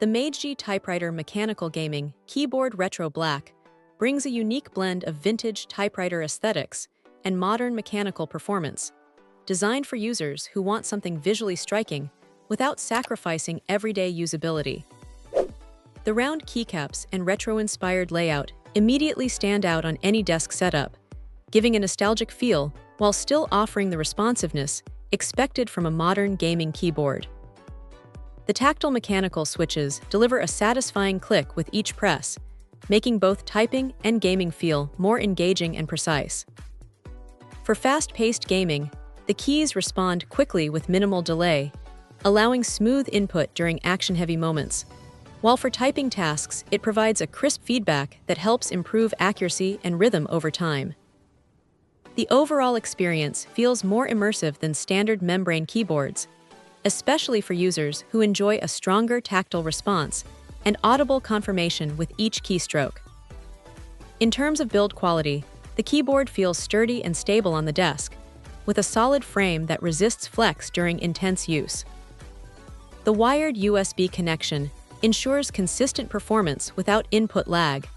The MageGee Typewriter Mechanical Gaming Keyboard Retro Black brings a unique blend of vintage typewriter aesthetics and modern mechanical performance, designed for users who want something visually striking without sacrificing everyday usability. The round keycaps and retro-inspired layout immediately stand out on any desk setup, giving a nostalgic feel while still offering the responsiveness expected from a modern gaming keyboard. The tactile mechanical switches deliver a satisfying click with each press, making both typing and gaming feel more engaging and precise. For fast-paced gaming, the keys respond quickly with minimal delay, allowing smooth input during action-heavy moments, while for typing tasks, it provides a crisp feedback that helps improve accuracy and rhythm over time. The overall experience feels more immersive than standard membrane keyboards, especially for users who enjoy a stronger tactile response and audible confirmation with each keystroke. In terms of build quality, the keyboard feels sturdy and stable on the desk, with a solid frame that resists flex during intense use. The wired USB connection ensures consistent performance without input lag,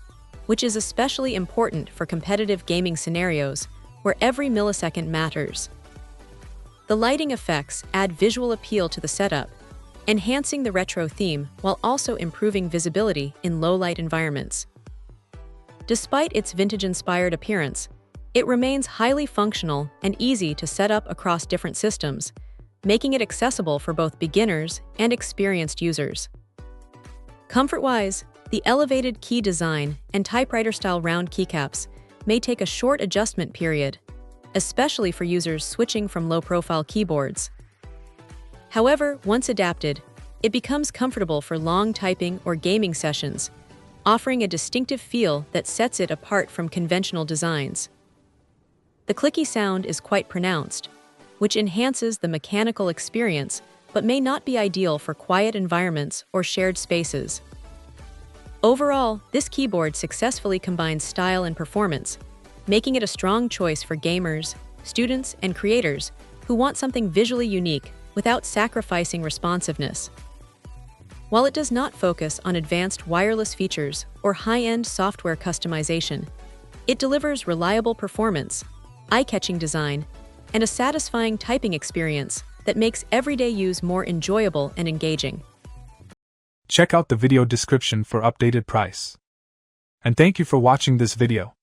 which is especially important for competitive gaming scenarios where every millisecond matters. The lighting effects add visual appeal to the setup, enhancing the retro theme while also improving visibility in low-light environments. Despite its vintage-inspired appearance, it remains highly functional and easy to set up across different systems, making it accessible for both beginners and experienced users. Comfort-wise, the elevated key design and typewriter-style round keycaps may take a short adjustment period, especially for users switching from low-profile keyboards. However, once adapted, it becomes comfortable for long typing or gaming sessions, offering a distinctive feel that sets it apart from conventional designs. The clicky sound is quite pronounced, which enhances the mechanical experience but may not be ideal for quiet environments or shared spaces. Overall, this keyboard successfully combines style and performance, making it a strong choice for gamers, students, and creators who want something visually unique without sacrificing responsiveness. While it does not focus on advanced wireless features or high-end software customization, it delivers reliable performance, eye-catching design, and a satisfying typing experience that makes everyday use more enjoyable and engaging. Check out the video description for updated price. And thank you for watching this video.